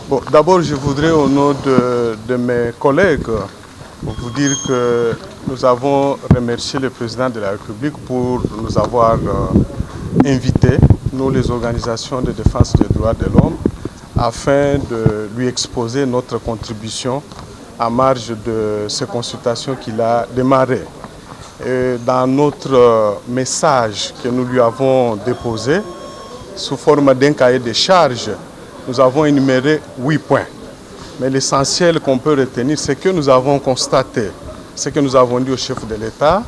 Bon, d'abord, je voudrais, au nom de mes collègues, vous dire que nous avons remercié le président de la République pour nous avoir invités, nous les organisations de défense des droits de l'homme, afin de lui exposer notre contribution en marge de ces consultations qu'il a démarrées. Et dans notre message que nous lui avons déposé, sous forme d'un cahier de charges, nous avons énuméré 8 points. Mais l'essentiel qu'on peut retenir, c'est que nous avons constaté, ce que nous avons dit au chef de l'État,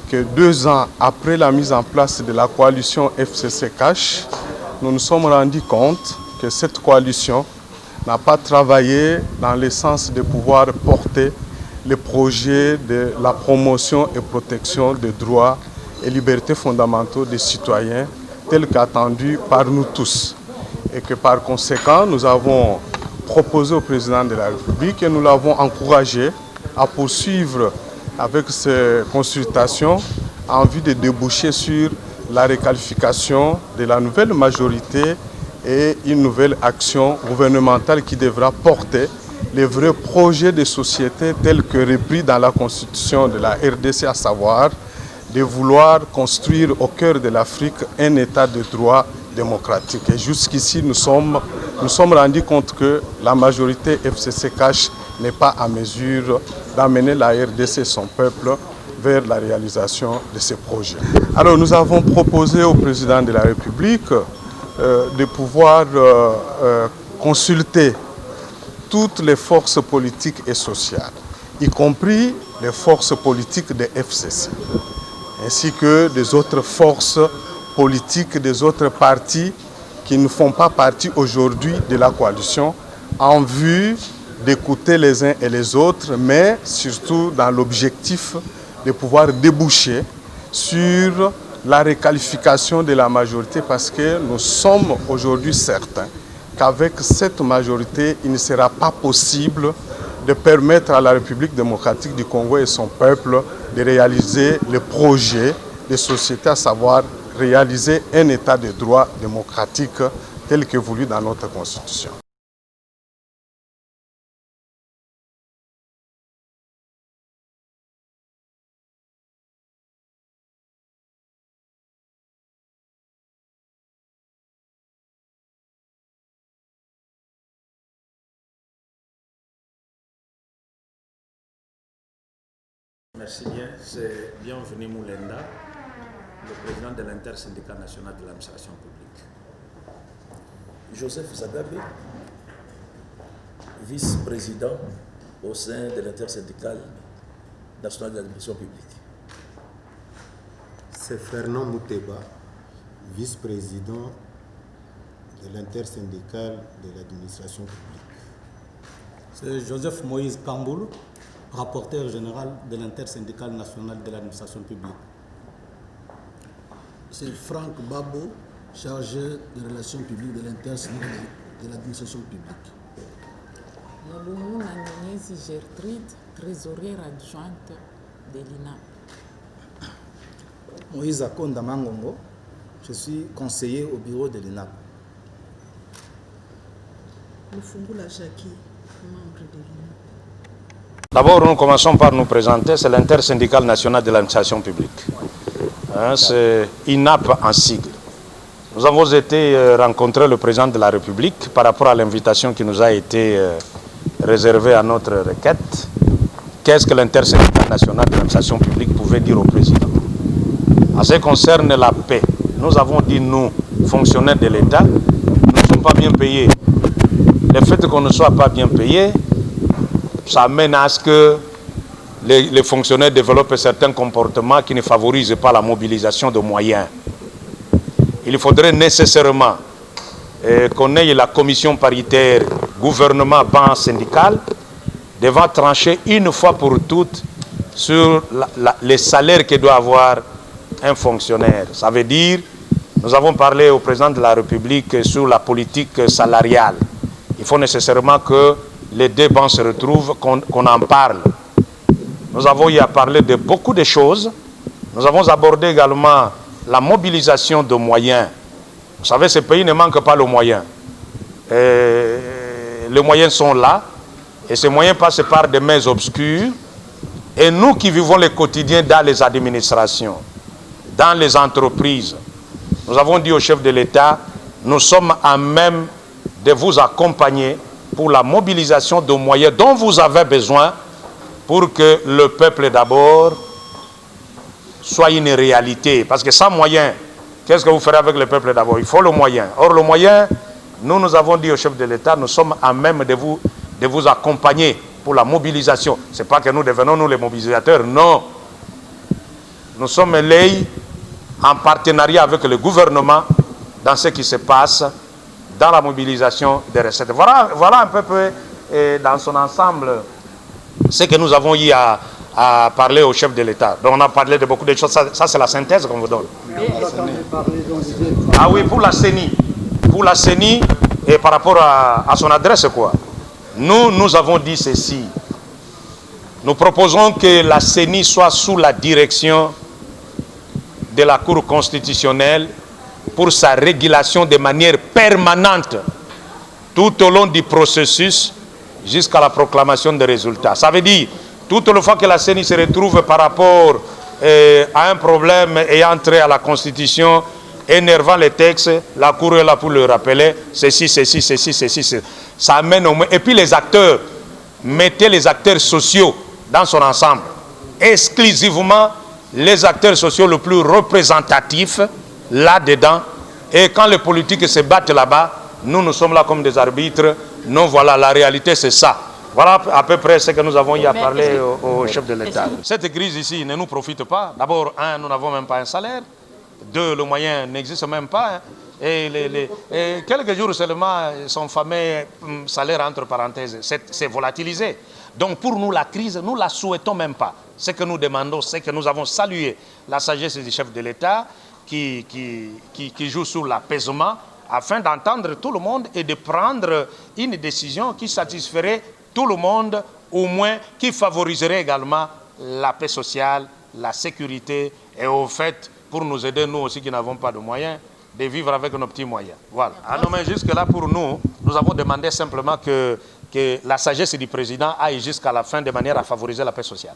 que 2 ans après la mise en place de la coalition FCC-CACH, nous nous sommes rendus compte que cette coalition n'a pas travaillé dans le sens de pouvoir porter les projets de la promotion et protection des droits et libertés fondamentaux des citoyens tels qu'attendus par nous tous. Et que par conséquent, nous avons proposé au président de la République et nous l'avons encouragé à poursuivre avec ces consultations en vue de déboucher sur la requalification de la nouvelle majorité et une nouvelle action gouvernementale qui devra porter les vrais projets de société tels que repris dans la constitution de la RDC, à savoir de vouloir construire au cœur de l'Afrique un état de droit démocratique. Et jusqu'ici, nous sommes rendus compte que la majorité FCC-CACH n'est pas à mesure d'amener la RDC et son peuple vers la réalisation de ces projets. Alors nous avons proposé au président de la République de pouvoir consulter toutes les forces politiques et sociales, y compris les forces politiques de FCC, ainsi que des autres forces politiques des autres partis qui ne font pas partie aujourd'hui de la coalition, en vue d'écouter les uns et les autres, mais surtout dans l'objectif de pouvoir déboucher sur la requalification de la majorité, parce que nous sommes aujourd'hui certains qu'avec cette majorité, il ne sera pas possible de permettre à la République démocratique du Congo et son peuple de réaliser le projet de société, à savoir réaliser un état de droit démocratique tel que voulu dans notre Constitution. Merci bien, c'est Bienvenu Moulenda, le président de l'intersyndicat national de l'administration publique. Joseph Zagabe, vice-président au sein de l'intersyndicale nationale de l'administration publique. C'est Fernand Mouteba, vice-président de l'intersyndicale de l'administration publique. C'est Joseph Moïse Kamboul, rapporteur général de l'intersyndicale nationale de l'administration publique. C'est Franck Babo, chargé des relations publiques de l'intersyndicale de l'administration publique. Yaloumou Nanesi Gertrude, trésorière adjointe de l'INAP. Moïse Akonda Mangongo, je suis conseiller au bureau de l'INAP. Lufungula Jackie, membre de l'INAP. D'abord, nous commençons par nous présenter, c'est l'intersyndicale nationale de l'administration publique. C'est INAP en sigle. Nous avons été rencontrer le président de la République par rapport à l'invitation qui nous a été réservée à notre requête. Qu'est-ce que l'intersyndicale nationale de l'administration publique pouvait dire au président? En ce qui concerne la paix, nous avons dit, nous, fonctionnaires de l'État, nous ne sommes pas bien payés. Le fait qu'on ne soit pas bien payés, ça amène à ce que les fonctionnaires développent certains comportements qui ne favorisent pas la mobilisation de moyens. Il faudrait nécessairement qu'on ait la commission paritaire gouvernement-banc syndical devant trancher une fois pour toutes sur les salaires que doit avoir un fonctionnaire. Ça veut dire, nous avons parlé au président de la République sur la politique salariale. Il faut nécessairement que les deux bancs se retrouvent, qu'on en parle. Nous avons eu à parler de beaucoup de choses. Nous avons abordé également la mobilisation de moyens Vous savez, ce pays ne manque pas le moyen. Les moyens sont là, et ces moyens passent par des mains obscures. Et nous qui vivons le quotidien dans les administrations, dans les entreprises, nous avons dit au chef de l'État, nous sommes à même de vous accompagner pour la mobilisation de moyens dont vous avez besoin pour que le peuple d'abord soit une réalité. Parce que sans moyens, qu'est-ce que vous ferez avec le peuple d'abord? Il faut le moyen. Or, le moyen, nous avons dit au chef de l'État, nous sommes à même de vous accompagner pour la mobilisation. Ce n'est pas que nous devenons nous les mobilisateurs, non. Nous sommes liés en partenariat avec le gouvernement dans ce qui se passe dans la mobilisation des recettes. Voilà un peu dans son ensemble ce que nous avons eu à parler au chef de l'État. Donc on a parlé de beaucoup de choses. Ça c'est la synthèse qu'on vous donne. Ah oui, pour la CENI. Pour la CENI et par rapport à son adresse, quoi. Nous avons dit ceci. Nous proposons que la CENI soit sous la direction de la Cour constitutionnelle pour sa régulation de manière permanente tout au long du processus jusqu'à la proclamation des résultats. Ça veut dire, toute la fois que la CENI se retrouve par rapport à un problème ayant trait à la Constitution, énervant les textes, la Cour est là pour le rappeler, ceci. Ça amène au moins. Et puis les acteurs, mettez les acteurs sociaux dans son ensemble, exclusivement les acteurs sociaux les plus représentatifs là-dedans. Et quand les politiques se battent là-bas, nous sommes là comme des arbitres. Non, voilà, la réalité c'est ça. Voilà à peu près ce que nous avons eu à parler au chef de l'État. Cette crise ici ne nous profite pas. D'abord, un, nous n'avons même pas un salaire. Deux, le moyen n'existe même pas. Hein. Et quelques jours seulement, son fameux salaire, entre parenthèses, s'est volatilisé. Donc pour nous, la crise, nous ne la souhaitons même pas. Ce que nous demandons, c'est que nous avons salué la sagesse du chef de l'État qui joue sur l'apaisement afin d'entendre tout le monde et de prendre une décision qui satisferait tout le monde, au moins qui favoriserait également la paix sociale, la sécurité et au fait, pour nous aider, nous aussi qui n'avons pas de moyens, de vivre avec nos petits moyens. Voilà. Ah non, mais jusque-là, pour nous, nous avons demandé simplement que la sagesse du président aille jusqu'à la fin de manière à favoriser la paix sociale.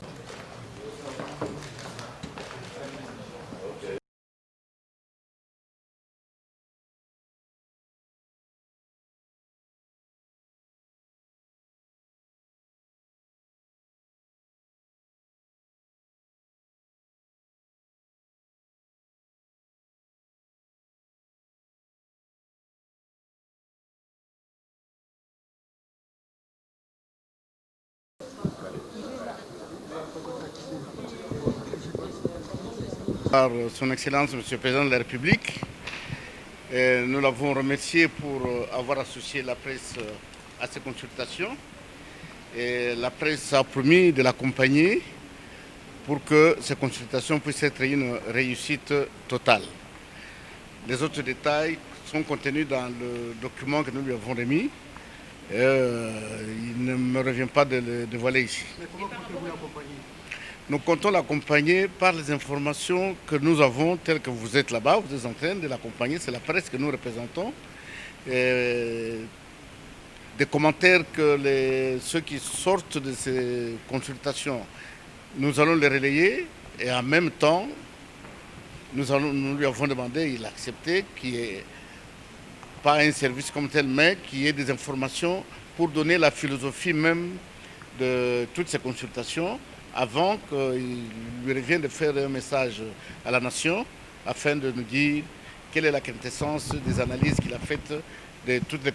Par son Excellence, Monsieur le Président de la République. Nous l'avons remercié pour avoir associé la presse à ces consultations. Et la presse a promis de l'accompagner pour que ces consultations puissent être une réussite totale. Les autres détails sont contenus dans le document que nous lui avons remis. Il ne me revient pas de le dévoiler ici. Mais comment comptez-vous l'accompagner ? Nous comptons l'accompagner par les informations que nous avons, telles que vous êtes là-bas, vous êtes en train de l'accompagner, c'est la presse que nous représentons. Des commentaires que ceux qui sortent de ces consultations, nous allons les relayer et en même temps, nous lui avons demandé, il a accepté, qu'il n'y ait pas un service comme tel, mais qu'il y ait des informations pour donner la philosophie même de toutes ces consultations, avant qu'il lui revienne de faire un message à la nation afin de nous dire quelle est la quintessence des analyses qu'il a faites de toutes les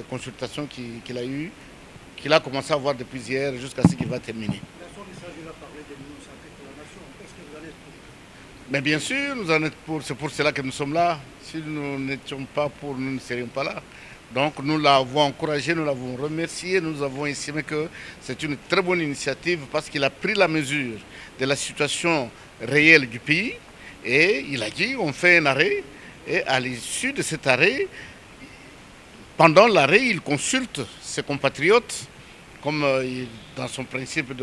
consultations qu'il a eues, qu'il a commencé à avoir depuis hier jusqu'à ce qu'il va terminer. Mais bien sûr, nous en êtes pour, c'est pour cela que nous sommes là. Si nous n'étions pas pour, nous ne serions pas là. Donc nous l'avons encouragé, nous l'avons remercié, nous avons estimé que c'est une très bonne initiative parce qu'il a pris la mesure de la situation réelle du pays et il a dit on fait un arrêt et à l'issue de cet arrêt, pendant l'arrêt, il consulte ses compatriotes comme dans son principe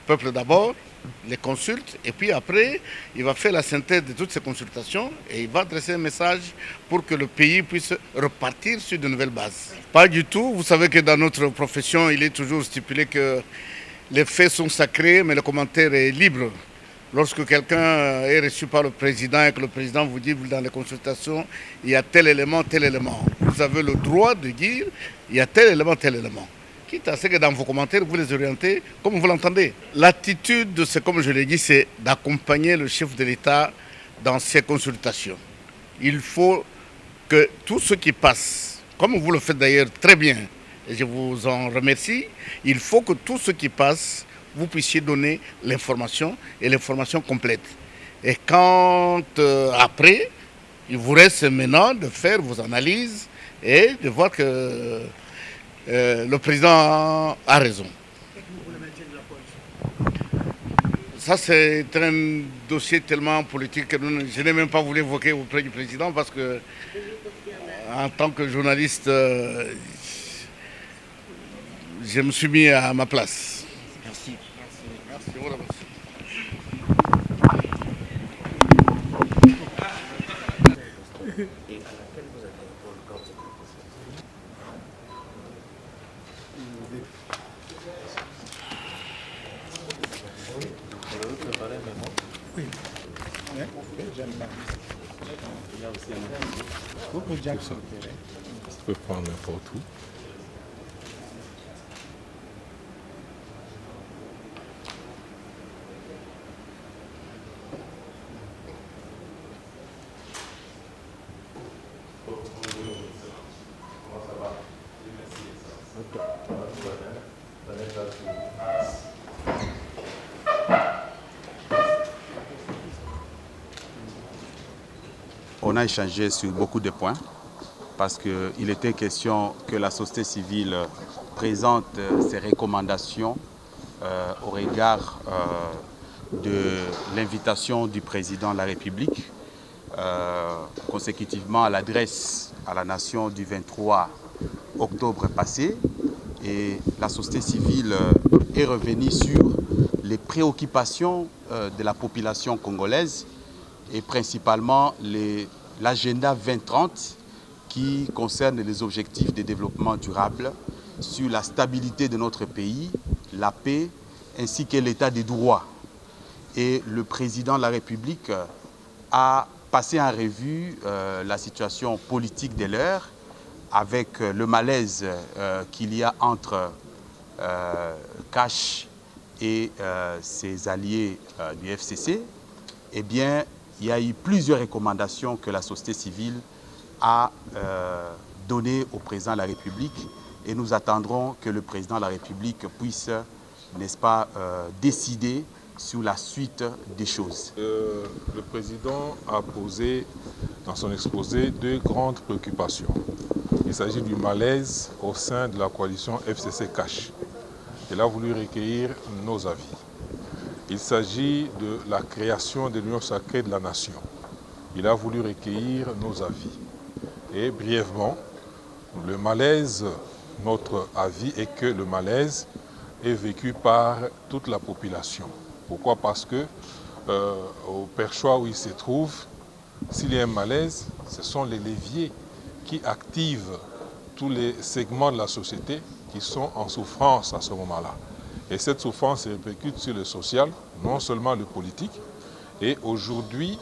peuple d'abord, les consulte, et puis après, il va faire la synthèse de toutes ces consultations et il va adresser un message pour que le pays puisse repartir sur de nouvelles bases. Pas du tout. Vous savez que dans notre profession, il est toujours stipulé que les faits sont sacrés, mais le commentaire est libre. Lorsque quelqu'un est reçu par le président et que le président vous dit dans les consultations, il y a tel élément, vous avez le droit de dire il y a tel élément. Quitte à ce que dans vos commentaires, vous les orientez comme vous l'entendez. L'attitude, c'est comme je l'ai dit, c'est d'accompagner le chef de l'État dans ses consultations. Il faut que tout ce qui passe, comme vous le faites d'ailleurs très bien, et je vous en remercie, il faut que tout ce qui passe, vous puissiez donner l'information et l'information complète. Et quand après, il vous reste maintenant de faire vos analyses et de voir que le président a raison. Ça, c'est un dossier tellement politique que je n'ai même pas voulu évoquer auprès du président parce que, en tant que journaliste, je me suis mis à ma place. Merci. Merci. Je vous remercie. Ça peut prendre n'importe où. On a échangé sur beaucoup de points parce qu'il était question que la société civile présente ses recommandations au regard de l'invitation du président de la République consécutivement à l'adresse à la nation du 23 octobre passé. Et la société civile est revenue sur les préoccupations de la population congolaise et principalement l'agenda 2030 qui concerne les objectifs de développement durable sur la stabilité de notre pays, la paix ainsi que l'état des droits. Et le président de la République a passé en revue la situation politique de l'heure avec le malaise qu'il y a entre Cash et ses alliés du FCC. Eh bien, il y a eu plusieurs recommandations que la société civile a données au président de la République et nous attendrons que le président de la République puisse, n'est-ce pas, décider sur la suite des choses. Le président a posé dans son exposé deux grandes préoccupations. Il s'agit du malaise au sein de la coalition FCC-Cash. Il a voulu recueillir nos avis. Il s'agit de la création de l'Union sacrée de la nation. Il a voulu recueillir nos avis. Et brièvement, le malaise, notre avis est que le malaise est vécu par toute la population. Pourquoi? Parce que au perchoir où il se trouve, s'il y a un malaise, ce sont les leviers qui activent tous les segments de la société qui sont en souffrance à ce moment-là. Et cette souffrance se répercute sur le social, non seulement le politique. Et aujourd'hui,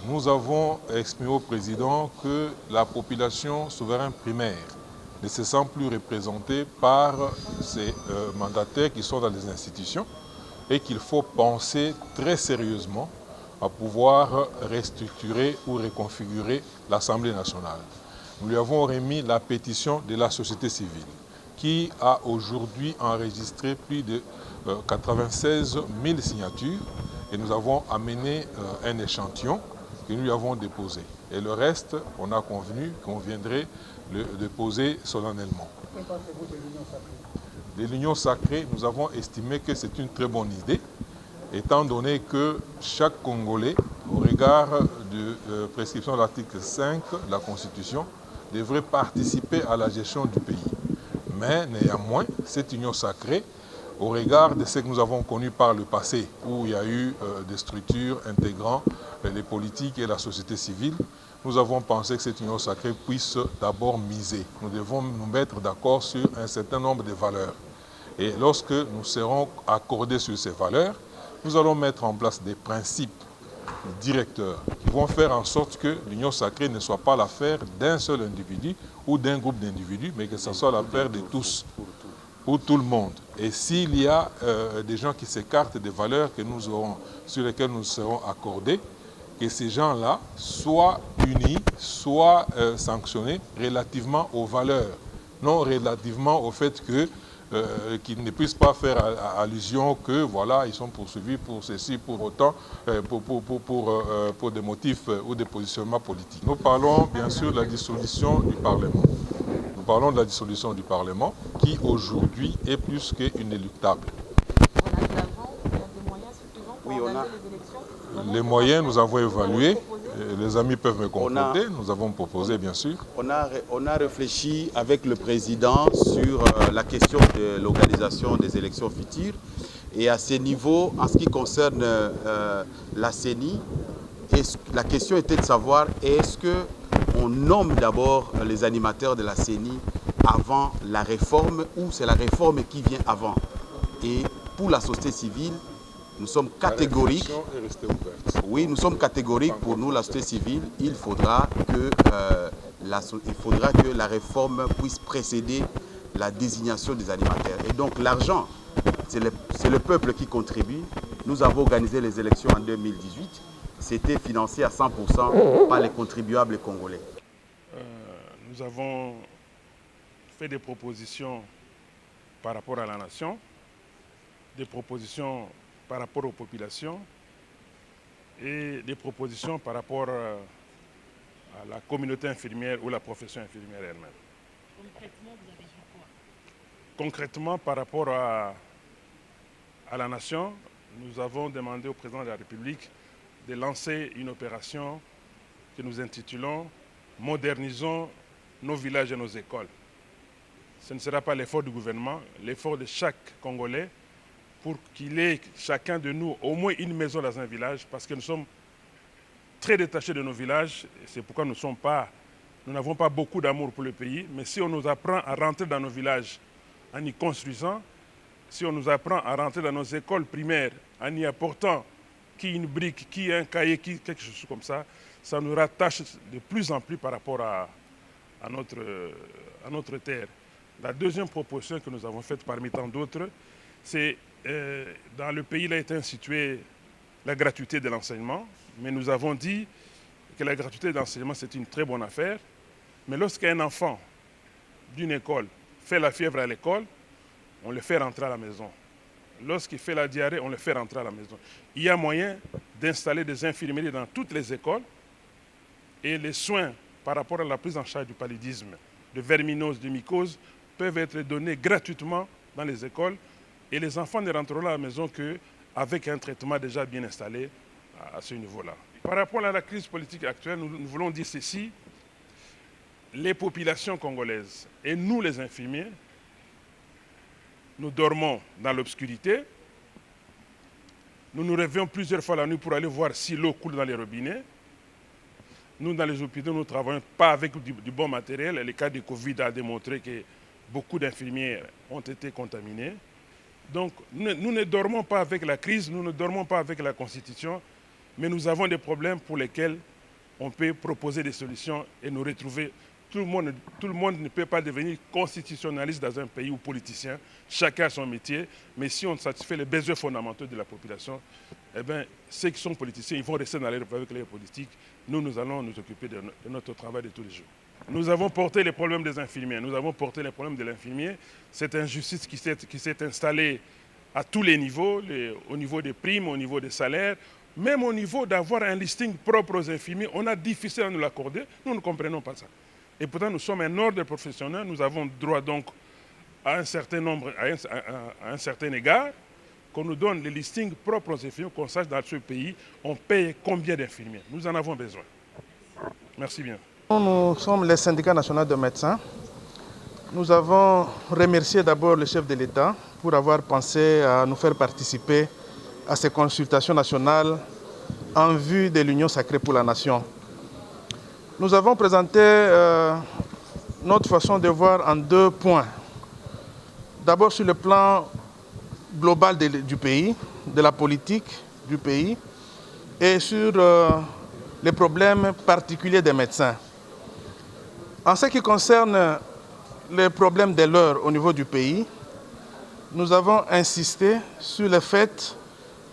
nous avons exprimé au président que la population souveraine primaire ne se sent plus représentée par ces mandataires qui sont dans les institutions et qu'il faut penser très sérieusement à pouvoir restructurer ou reconfigurer l'Assemblée nationale. Nous lui avons remis la pétition de la société civile qui a aujourd'hui enregistré plus de 96 000 signatures et nous avons amené un échantillon que nous lui avons déposé. Et le reste, on a convenu qu'on viendrait le déposer solennellement. Que pensez-vous de l'union sacrée? De l'union sacrée, nous avons estimé que c'est une très bonne idée, étant donné que chaque Congolais, au regard de prescription de l'article 5 de la Constitution, devrait participer à la gestion du pays. Mais néanmoins, cette union sacrée au regard de ce que nous avons connu par le passé, où il y a eu des structures intégrant les politiques et la société civile, nous avons pensé que cette union sacrée puisse d'abord miser. Nous devons nous mettre d'accord sur un certain nombre de valeurs. Et lorsque nous serons accordés sur ces valeurs, nous allons mettre en place des principes directeurs qui vont faire en sorte que l'union sacrée ne soit pas l'affaire d'un seul individu ou d'un groupe d'individus, mais que ce soit l'affaire de tous, pour tout le monde. Et s'il y a des gens qui s'écartent des valeurs que nous aurons, sur lesquelles nous serons accordés, que ces gens-là soient unis, soient sanctionnés relativement aux valeurs, non relativement au fait que qu'ils ne puissent pas faire allusion que voilà, ils sont poursuivis pour ceci, pour autant, pour des motifs ou des positionnements politiques. Nous parlons bien sûr de la dissolution du Parlement. Nous parlons de la dissolution du Parlement qui aujourd'hui est plus qu'inéluctable. Oui, on a les moyens, nous avons évalué. Les amis peuvent me compléter. Nous avons proposé, bien sûr. On a réfléchi avec le président sur la question de l'organisation des élections futures. Et à ce niveau, en ce qui concerne la CENI, la question était de savoir est-ce qu'on nomme d'abord les animateurs de la CENI avant la réforme ou c'est la réforme qui vient avant. Et pour la société civile, nous sommes catégoriques. Oui, nous sommes catégoriques. Pour nous, la société civile, il faudra que la réforme puisse précéder la désignation des animateurs. Et donc l'argent, c'est le peuple qui contribue. Nous avons organisé les élections en 2018. C'était financé à 100% par les contribuables congolais. Nous avons fait des propositions par rapport à la nation, des propositions par rapport aux populations et des propositions par rapport à la communauté infirmière ou la profession infirmière elle-même. Concrètement, vous avez dit quoi? Concrètement, par rapport à la nation, nous avons demandé au président de la République de lancer une opération que nous intitulons « Modernisons nos villages et nos écoles ». Ce ne sera pas l'effort du gouvernement, l'effort de chaque Congolais pour qu'il ait chacun de nous au moins une maison dans un village, parce que nous sommes très détachés de nos villages. C'est pourquoi nous n'avons pas beaucoup d'amour pour le pays. Mais si on nous apprend à rentrer dans nos villages en y construisant, si on nous apprend à rentrer dans nos écoles primaires en y apportant qui une brique, qui un cahier, qui quelque chose comme ça nous rattache de plus en plus par rapport à notre terre. La deuxième proposition que nous avons faite parmi tant d'autres, c'est dans le pays, il a été institué la gratuité de l'enseignement, mais nous avons dit que la gratuité de l'enseignement, c'est une très bonne affaire, mais lorsqu'un enfant d'une école fait la fièvre à l'école, on le fait rentrer à la maison. Lorsqu'il fait la diarrhée, on le fait rentrer à la maison. Il y a moyen d'installer des infirmeries dans toutes les écoles et les soins par rapport à la prise en charge du paludisme, de verminose, de mycose, peuvent être donnés gratuitement dans les écoles et les enfants ne rentreront à la maison qu'avec un traitement déjà bien installé à ce niveau-là. Par rapport à la crise politique actuelle, nous voulons dire ceci, les populations congolaises et nous les infirmiers, nous dormons dans l'obscurité, nous nous réveillons plusieurs fois la nuit pour aller voir si l'eau coule dans les robinets. Nous, dans les hôpitaux, nous ne travaillons pas avec du bon matériel. Le cas de Covid a démontré que beaucoup d'infirmières ont été contaminées. Donc, nous ne dormons pas avec la crise, nous ne dormons pas avec la Constitution, mais nous avons des problèmes pour lesquels on peut proposer des solutions et nous retrouver. Tout le monde ne peut pas devenir constitutionnaliste dans un pays ou politicien. Chacun a son métier. Mais si on satisfait les besoins fondamentaux de la population, eh bien, ceux qui sont politiciens, ils vont rester dans avec les politiques. Nous allons nous occuper de notre travail de tous les jours. Nous avons porté les problèmes des infirmiers. Nous avons porté les problèmes de l'infirmier. Cette injustice qui s'est installée à tous les niveaux, au niveau des primes, au niveau des salaires, même au niveau d'avoir un listing propre aux infirmiers. On a difficile à nous l'accorder. Nous ne comprenons pas ça. Et pourtant, nous sommes un ordre professionnel, nous avons droit donc à un certain nombre, à un certain égard, qu'on nous donne les listings propres aux infirmiers, qu'on sache dans ce pays, on paye combien d'infirmiers. Nous en avons besoin. Merci bien. Nous sommes le syndicat national de médecins. Nous avons remercié d'abord le chef de l'État pour avoir pensé à nous faire participer à ces consultations nationales en vue de l'Union sacrée pour la nation. Nous avons présenté notre façon de voir en 2 points. D'abord sur le plan global du pays, de la politique du pays, et sur les problèmes particuliers des médecins. En ce qui concerne les problèmes de l'heure au niveau du pays, nous avons insisté sur le fait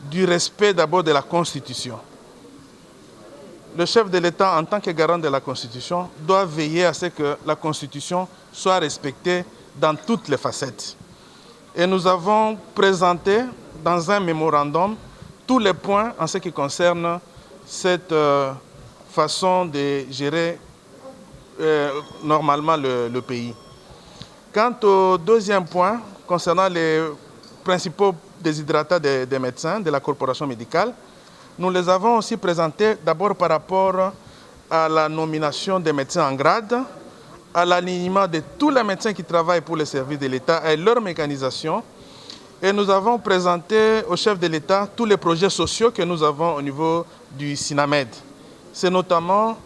du respect d'abord de la Constitution. Le chef de l'État, en tant que garant de la Constitution, doit veiller à ce que la Constitution soit respectée dans toutes les facettes. Et nous avons présenté dans un mémorandum tous les points en ce qui concerne cette façon de gérer normalement le pays. Quant au 2e point, concernant les principaux déshydratants des médecins de la corporation médicale, nous les avons aussi présentés d'abord par rapport à la nomination des médecins en grade, à l'alignement de tous les médecins qui travaillent pour les services de l'État et leur mécanisation. Et nous avons présenté au chef de l'État tous les projets sociaux que nous avons au niveau du SINAMED. C'est notamment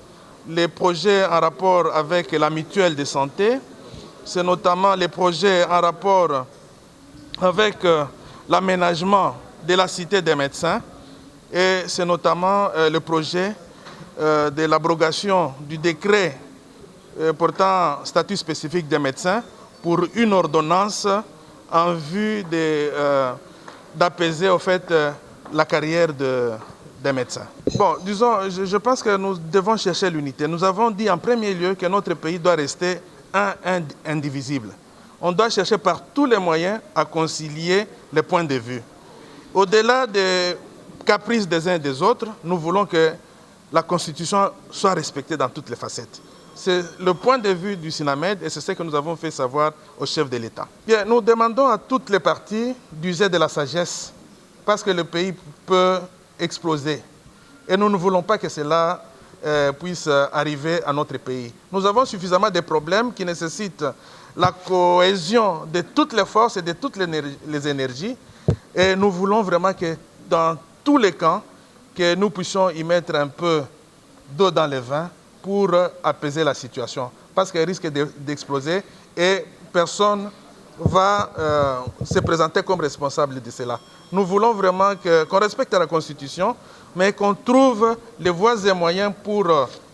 les projets en rapport avec la mutuelle de santé, c'est notamment les projets en rapport avec l'aménagement de la cité des médecins et c'est notamment le projet de l'abrogation du décret portant statut spécifique des médecins pour une ordonnance en vue d'apaiser au fait la carrière des médecins. Bon, disons, je pense que nous devons chercher l'unité. Nous avons dit en premier lieu que notre pays doit rester indivisible. On doit chercher par tous les moyens à concilier les points de vue. Au-delà des caprices des uns et des autres, nous voulons que la Constitution soit respectée dans toutes les facettes. C'est le point de vue du SINAMED et c'est ce que nous avons fait savoir au chef de l'État. Bien, nous demandons à toutes les parties d'user de la sagesse parce que le pays peut exploser. Et nous ne voulons pas que cela puisse arriver à notre pays. Nous avons suffisamment de problèmes qui nécessitent la cohésion de toutes les forces et de toutes les énergies. Et nous voulons vraiment que dans tous les camps, que nous puissions y mettre un peu d'eau dans le vin pour apaiser la situation. Parce qu'elle risque d'exploser et personne ne va se présenter comme responsable de cela. Nous voulons vraiment qu'on respecte la Constitution, mais qu'on trouve les voies et moyens pour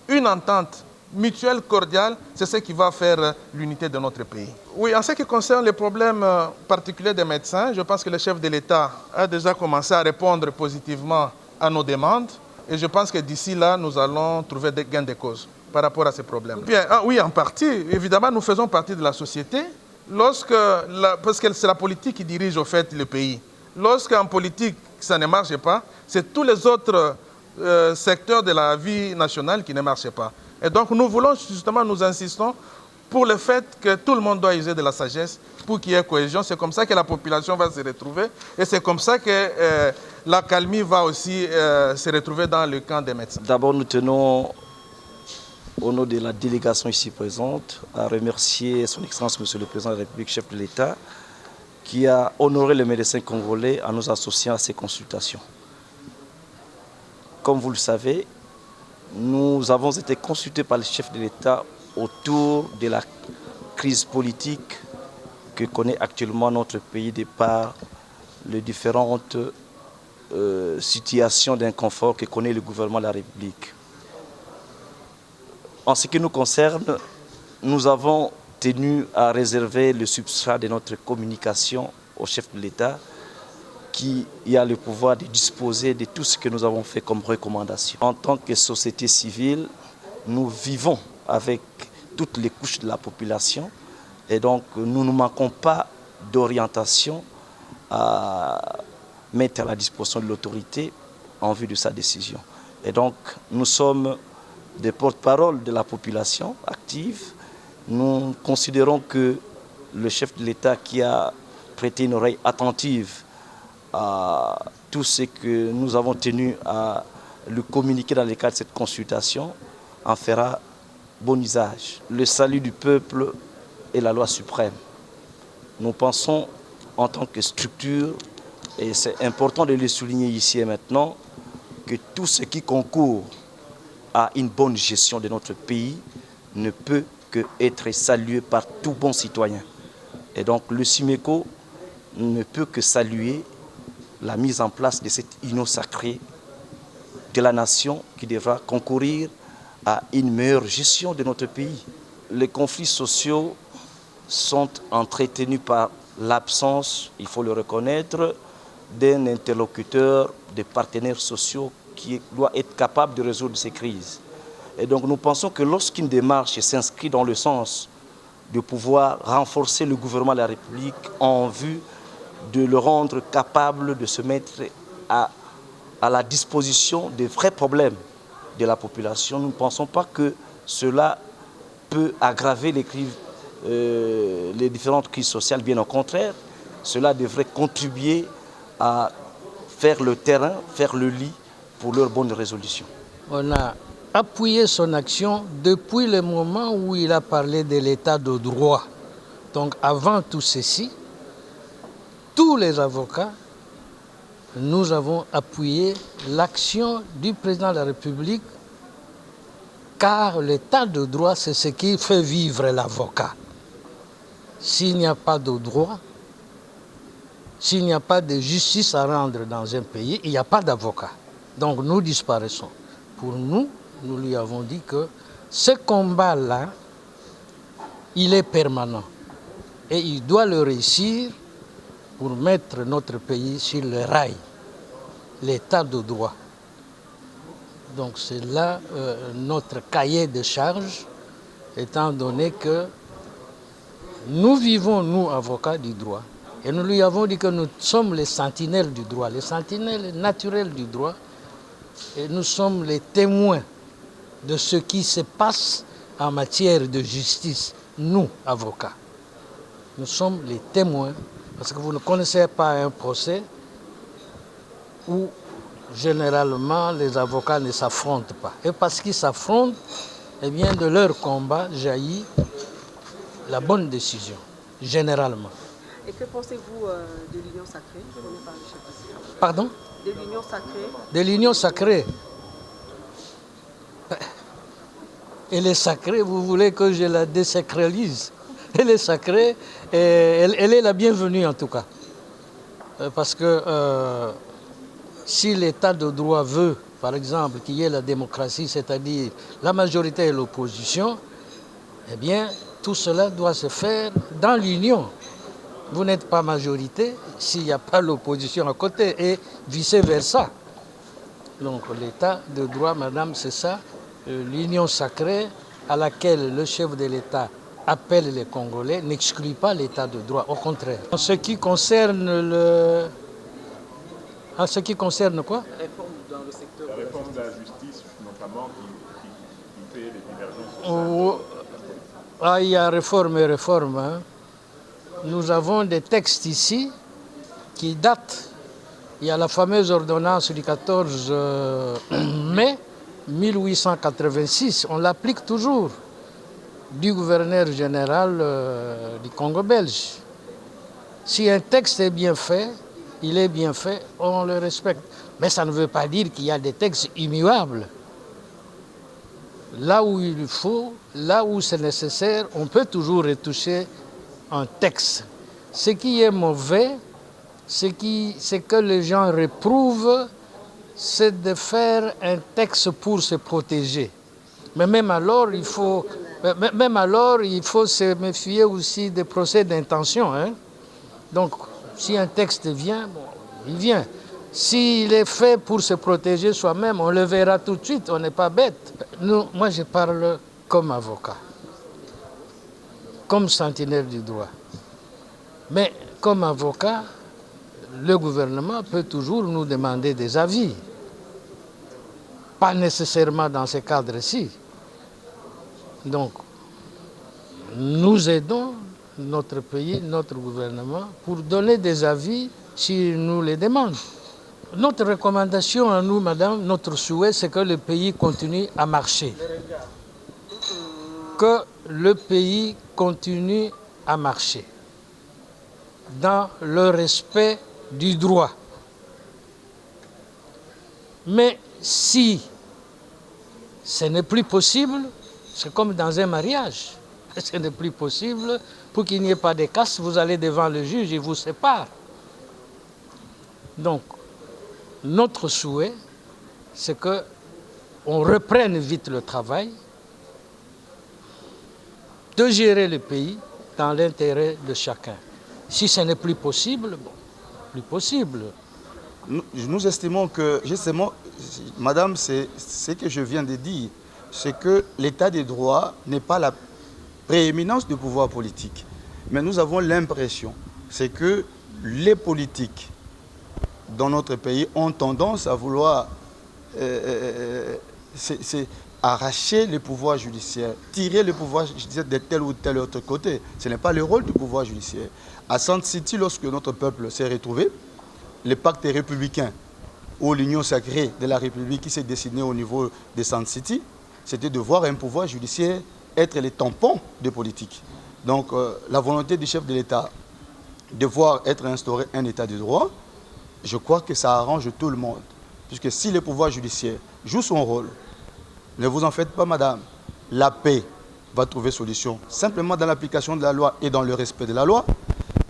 une entente mutuelle, cordiale. C'est ce qui va faire l'unité de notre pays. Oui, en ce qui concerne les problèmes particuliers des médecins, je pense que le chef de l'État a déjà commencé à répondre positivement à nos demandes. Et je pense que d'ici là, nous allons trouver des gains de cause par rapport à ces problèmes. Bien, oui, en partie. Évidemment, nous faisons partie de la société. Parce que c'est la politique qui dirige au fait le pays. Lorsqu'en politique, ça ne marche pas, c'est tous les autres secteurs de la vie nationale qui ne marchent pas. Et donc nous voulons justement, nous insistons pour le fait que tout le monde doit user de la sagesse pour qu'il y ait cohésion. C'est comme ça que la population va se retrouver et c'est comme ça que la calmie va aussi se retrouver dans le camp des médecins. D'abord, nous tenons, au nom de la délégation ici présente, à remercier son Excellence, Monsieur le Président de la République, chef de l'État, qui a honoré les médecins congolais en nous associant à ces consultations. Comme vous le savez, nous avons été consultés par le chef de l'État autour de la crise politique que connaît actuellement notre pays de par les différentes situations d'inconfort que connaît le gouvernement de la République. En ce qui nous concerne, nous avons tenu à réserver le substrat de notre communication au chef de l'État qui a le pouvoir de disposer de tout ce que nous avons fait comme recommandation. En tant que société civile, nous vivons avec toutes les couches de la population et donc nous ne manquons pas d'orientation à mettre à la disposition de l'autorité en vue de sa décision. Et donc nous sommes des porte-parole de la population active. Nous considérons que le chef de l'État qui a prêté une oreille attentive à tout ce que nous avons tenu à lui communiquer dans le cadre de cette consultation en fera bon usage. Le salut du peuple est la loi suprême. Nous pensons en tant que structure, et c'est important de le souligner ici et maintenant, que tout ce qui concourt à une bonne gestion de notre pays ne peut qu'être salué par tout bon citoyen. Et donc le SIMECO ne peut que saluer la mise en place de cette union sacrée de la nation qui devra concourir à une meilleure gestion de notre pays. Les conflits sociaux sont entretenus par l'absence, il faut le reconnaître, d'un interlocuteur, de partenaires sociaux qui doit être capable de résoudre ces crises. Et donc nous pensons que lorsqu'une démarche s'inscrit dans le sens de pouvoir renforcer le gouvernement de la République en vue de le rendre capable de se mettre à la disposition des vrais problèmes de la population, nous ne pensons pas que cela peut aggraver les différentes crises sociales. Bien au contraire, cela devrait contribuer à faire le terrain, faire le lit pour leur bonne résolution. On a appuyé son action depuis le moment où il a parlé de l'état de droit. Donc avant tout ceci, tous les avocats, nous avons appuyé l'action du président de la République, car l'état de droit, c'est ce qui fait vivre l'avocat. S'il n'y a pas de droit, s'il n'y a pas de justice à rendre dans un pays, il n'y a pas d'avocat. Donc nous disparaissons. Pour nous, nous lui avons dit que ce combat-là, il est permanent. Et il doit le réussir pour mettre notre pays sur le rail, l'état de droit. Donc c'est là notre cahier de charges, étant donné que nous vivons, nous, avocats du droit, et nous lui avons dit que nous sommes les sentinelles du droit, les sentinelles naturelles du droit, et nous sommes les témoins de ce qui se passe en matière de justice, nous, avocats. Nous sommes les témoins, parce que vous ne connaissez pas un procès où généralement les avocats ne s'affrontent pas. Et parce qu'ils s'affrontent, eh bien de leur combat jaillit la bonne décision, généralement. Et que pensez-vous de l'union sacrée prônée par le chef de l'État? Pardon? De l'union sacrée. De l'union sacrée. Elle est sacrée, vous voulez que je la désacralise? Elle est sacrée et elle est la bienvenue en tout cas. Parce que si l'état de droit veut, par exemple, qu'il y ait la démocratie, c'est-à-dire la majorité et l'opposition, eh bien, tout cela doit se faire dans l'union. Vous n'êtes pas majorité s'il n'y a pas l'opposition à côté et vice-versa. Donc l'état de droit, madame, c'est ça, l'union sacrée à laquelle le chef de l'État appelle les Congolais n'exclut pas l'état de droit, au contraire. En ce qui concerne En ce qui concerne quoi? Réforme dans le secteur. La réforme de la justice, notamment, qui fait les divergences. Ah, il y a réforme et réforme. Hein. Nous avons des textes ici qui datent. Il y a la fameuse ordonnance du 14 mai 1886. On l'applique toujours, du gouverneur général du Congo belge. Si un texte est bien fait, il est bien fait, on le respecte. Mais ça ne veut pas dire qu'il y a des textes immuables. Là où il faut, là où c'est nécessaire, on peut toujours retoucher un texte. Ce qui est mauvais, c'est que les gens réprouvent, c'est de faire un texte pour se protéger. Mais même alors, il faut se méfier aussi des procès d'intention. Hein? Donc, si un texte vient, bon, il vient. S'il est fait pour se protéger soi-même, on le verra tout de suite, on n'est pas bête. Moi, je parle comme avocat, comme sentinelle du droit. Mais comme avocat, le gouvernement peut toujours nous demander des avis. Pas nécessairement dans ce cadre-ci. Donc, nous aidons notre pays, notre gouvernement, pour donner des avis s'ils nous les demandent. Notre recommandation à nous, madame, notre souhait, c'est que le pays continue à marcher. Que le pays continue à marcher dans le respect du droit. Mais si ce n'est plus possible, c'est comme dans un mariage. Ce n'est plus possible, pour qu'il n'y ait pas de casse, vous allez devant le juge, il vous sépare. Donc, notre souhait, c'est qu'on reprenne vite le travail, de gérer le pays dans l'intérêt de chacun. Si ce n'est plus possible, bon, plus possible. Nous estimons que, justement, madame, c'est ce que je viens de dire, c'est que l'état des droits n'est pas la prééminence du pouvoir politique. Mais nous avons l'impression, c'est que les politiques dans notre pays ont tendance à vouloir arracher le pouvoir judiciaire, tirer le pouvoir judiciaire de tel ou tel autre côté. Ce n'est pas le rôle du pouvoir judiciaire. À Sand City, lorsque notre peuple s'est retrouvé, le pacte républicain ou l'union sacrée de la République qui s'est dessinée au niveau de Sand City, c'était de voir un pouvoir judiciaire être le tampon des politiques. Donc la volonté du chef de l'État de voir être instauré un état de droit, je crois que ça arrange tout le monde. Puisque si le pouvoir judiciaire joue son rôle, ne vous en faites pas, madame, la paix va trouver solution. Simplement dans l'application de la loi et dans le respect de la loi,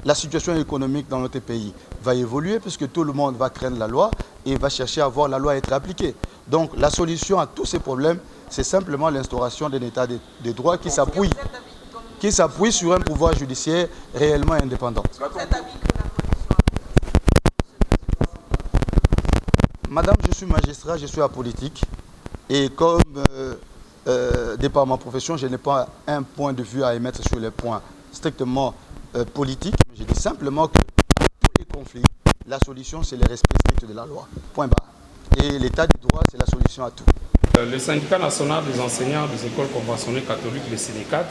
la situation économique dans notre pays va évoluer puisque tout le monde va craindre la loi et va chercher à voir la loi être appliquée. Donc la solution à tous ces problèmes, c'est simplement l'instauration d'un état de droit qui s'appuie sur un pouvoir judiciaire réellement indépendant. Madame, je suis magistrat, je suis apolitique et comme de par ma profession, je n'ai pas un point de vue à émettre sur les points strictement politiques. Je dis simplement que tous les conflits, la solution c'est le respect strict de la loi. Point barre. Et l'état du droit, c'est la solution à tout. Le syndicat national des enseignants des écoles conventionnées catholiques, le SYNECAT,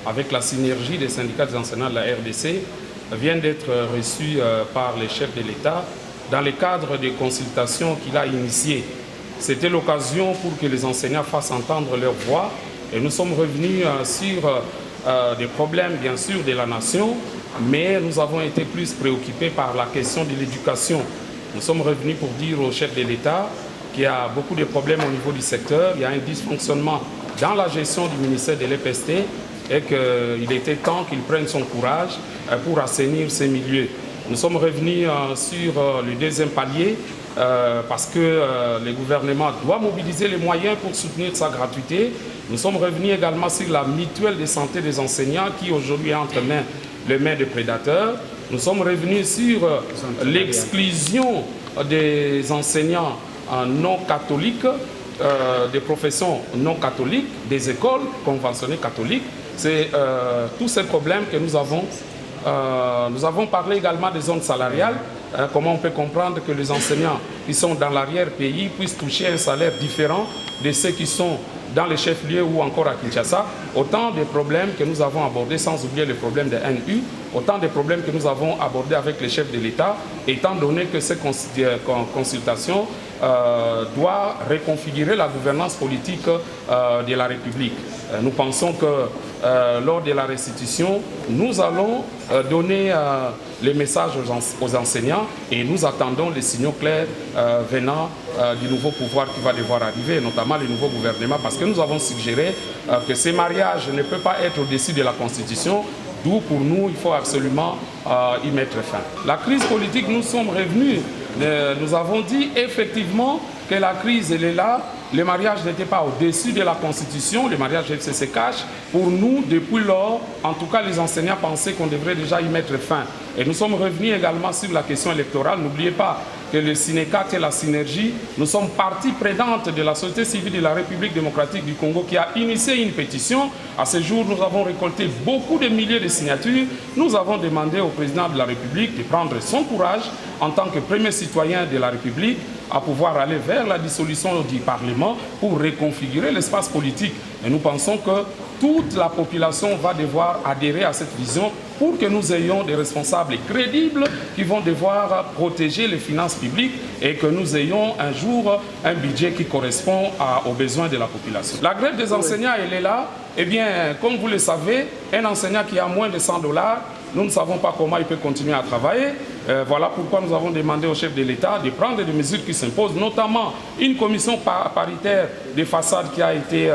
avec la synergie des syndicats des enseignants de la RDC, vient d'être reçu par les chefs de l'État dans le cadre des consultations qu'il a initiées. C'était l'occasion pour que les enseignants fassent entendre leur voix et nous sommes revenus sur des problèmes bien sûr de la nation, mais nous avons été plus préoccupés par la question de l'éducation. Nous sommes revenus pour dire au chef de l'État qu'il y a beaucoup de problèmes au niveau du secteur, il y a un dysfonctionnement dans la gestion du ministère de l'EPST et qu'il était temps qu'il prenne son courage pour assainir ces milieux. Nous sommes revenus sur le deuxième palier parce que le gouvernement doit mobiliser les moyens pour soutenir sa gratuité. Nous sommes revenus également sur la mutuelle de santé des enseignants qui aujourd'hui est entre les mains des prédateurs. Nous sommes revenus sur l'exclusion des enseignants non catholiques, des professions non catholiques, des écoles conventionnées catholiques. C'est tous ces problèmes que nous avons. Nous avons parlé également des zones salariales. Comment on peut comprendre que les enseignants qui sont dans l'arrière-pays puissent toucher un salaire différent de ceux qui sont dans les chefs-lieux ou encore à Kinshasa. Autant de problèmes que nous avons abordés, sans oublier le problème de NU, autant de problèmes que nous avons abordés avec les chefs de l'État, étant donné que ces consultations doivent reconfigurer la gouvernance politique de la République. Nous pensons que lors de la restitution, nous allons donner les messages aux enseignants et nous attendons les signaux clairs venant du nouveau pouvoir qui va devoir arriver, notamment le nouveau gouvernement, parce que nous avons suggéré que ces mariages ne peuvent pas être au-dessus de la Constitution, d'où pour nous, il faut absolument y mettre fin. La crise politique, nous sommes revenus, nous avons dit effectivement que la crise, elle est là. Le mariage n'était pas au-dessus de la Constitution, le mariage FCC cache. Pour nous, depuis lors, en tout cas les enseignants pensaient qu'on devrait déjà y mettre fin. Et nous sommes revenus également sur la question électorale. N'oubliez pas que le SYNECAT et la synergie, nous sommes partie prenante de la société civile de la République démocratique du Congo qui a initié une pétition. À ce jour, nous avons récolté beaucoup de milliers de signatures. Nous avons demandé au président de la République de prendre son courage en tant que premier citoyen de la République à pouvoir aller vers la dissolution du Parlement pour reconfigurer l'espace politique. Et nous pensons que toute la population va devoir adhérer à cette vision pour que nous ayons des responsables crédibles qui vont devoir protéger les finances publiques et que nous ayons un jour un budget qui correspond aux besoins de la population. La grève des enseignants, elle est là. Eh bien, comme vous le savez, un enseignant qui a moins de 100 $, nous ne savons pas comment il peut continuer à travailler. Voilà pourquoi nous avons demandé au chef de l'État de prendre des mesures qui s'imposent, notamment une commission paritaire des façades qui a été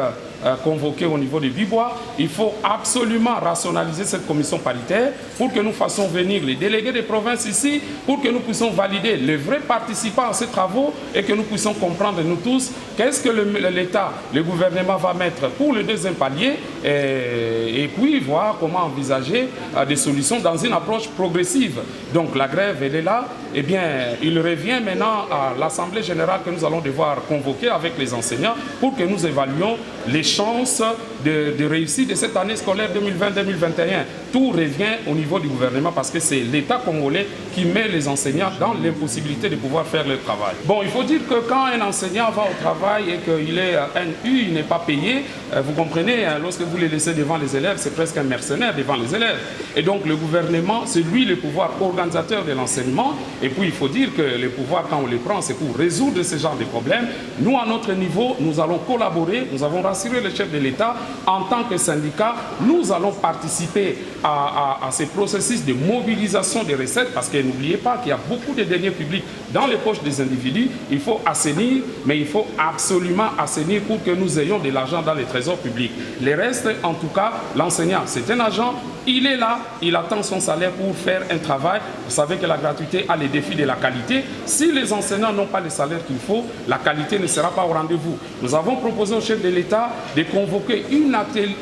convoquée au niveau de Bibois. Il faut absolument rationaliser cette commission paritaire pour que nous fassions venir les délégués des provinces ici, pour que nous puissions valider les vrais participants à ces travaux et que nous puissions comprendre nous tous qu'est-ce que l'État, le gouvernement va mettre pour le deuxième palier et puis voir comment envisager des solutions dans une approche progressive. Donc la grève, elle est là. Eh bien, il revient maintenant à l'Assemblée générale que nous allons devoir convoquer avec les enseignants pour que nous évaluions les chances de réussite de cette année scolaire 2020-2021. Tout revient au niveau du gouvernement parce que c'est l'État congolais qui met les enseignants dans l'impossibilité de pouvoir faire leur travail. Bon, il faut dire que quand un enseignant va au travail et qu'il est NU, il n'est pas payé, vous comprenez, lorsque vous le laissez devant les élèves, c'est presque un mercenaire devant les élèves. Et donc le gouvernement, c'est lui le pouvoir organisateur de l'enseignement. Et puis il faut dire que les pouvoirs, quand on les prend, c'est pour résoudre ce genre de problèmes. Nous, à notre niveau, nous allons collaborer, nous avons rassuré le chef de l'État. En tant que syndicat, nous allons participer à ces processus de mobilisation des recettes parce que n'oubliez pas qu'il y a beaucoup de deniers publics dans les poches des individus. Il faut assainir, mais il faut absolument assainir pour que nous ayons de l'argent dans les trésors publics. Les restes, en tout cas, l'enseignant, c'est un agent. Il est là, il attend son salaire pour faire un travail. Vous savez que la gratuité a les défis de la qualité. Si les enseignants n'ont pas le salaire qu'il faut, la qualité ne sera pas au rendez-vous. Nous avons proposé au chef de l'État de convoquer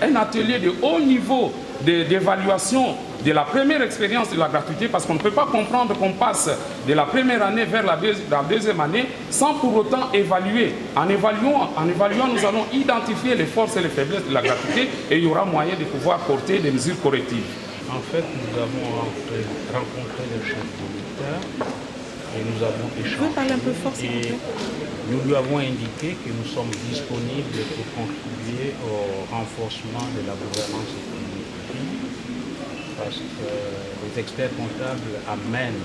un atelier de haut niveau d'évaluation de la première expérience de la gratuité parce qu'on ne peut pas comprendre qu'on passe de la première année vers la deuxième année sans pour autant évaluer. En évaluant, nous allons identifier les forces et les faiblesses de la gratuité et il y aura moyen de pouvoir porter des mesures correctives. En fait, nous avons rencontré le chef de l'État et nous avons échangé. Vous pouvez parler un peu fort, s'il vous plaît. Nous lui avons indiqué que nous sommes disponibles pour contribuer au renforcement de la gouvernance économique parce que les experts comptables amènent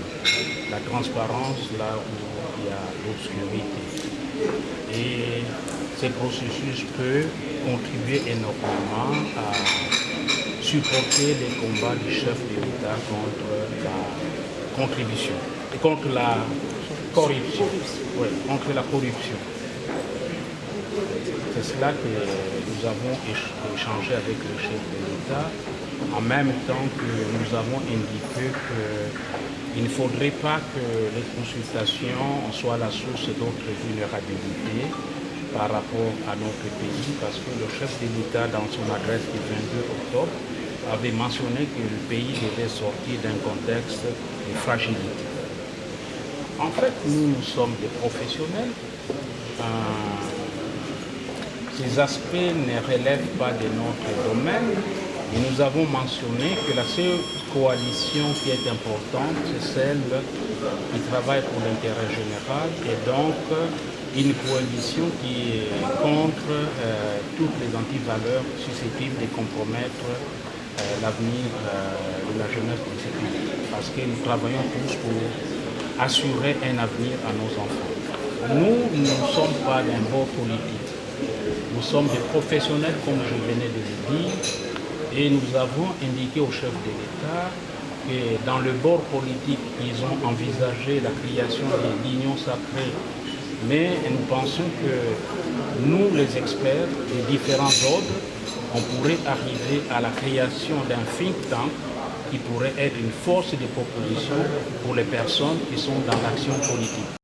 la transparence là où il y a l'obscurité. Et ces processus peuvent contribuer énormément à supporter les combats du chef de l'État contre la contribution et contre la corruption. Oui, contre la corruption. C'est cela que nous avons échangé avec le chef de l'État, en même temps que nous avons indiqué qu'il ne faudrait pas que les consultations soient la source d'autres vulnérabilités par rapport à notre pays, parce que le chef de l'État, dans son adresse du 22 octobre, avait mentionné que le pays devait sortir d'un contexte de fragilité. En fait, nous sommes des professionnels. Ces aspects ne relèvent pas de notre domaine. Et nous avons mentionné que la seule coalition qui est importante, c'est celle qui travaille pour l'intérêt général et donc une coalition qui est contre toutes les antivaleurs susceptibles de compromettre l'avenir de la jeunesse de ce pays. Parce que nous travaillons tous pour assurer un avenir à nos enfants. Nous ne sommes pas d'un bord politique. Nous sommes des professionnels, comme je venais de le dire, et nous avons indiqué au chef de l'État que dans le bord politique, ils ont envisagé la création de l'union sacrée. Mais nous pensons que nous, les experts des différents ordres, on pourrait arriver à la création d'un think tank qui pourrait être une force de proposition pour les personnes qui sont dans l'action politique.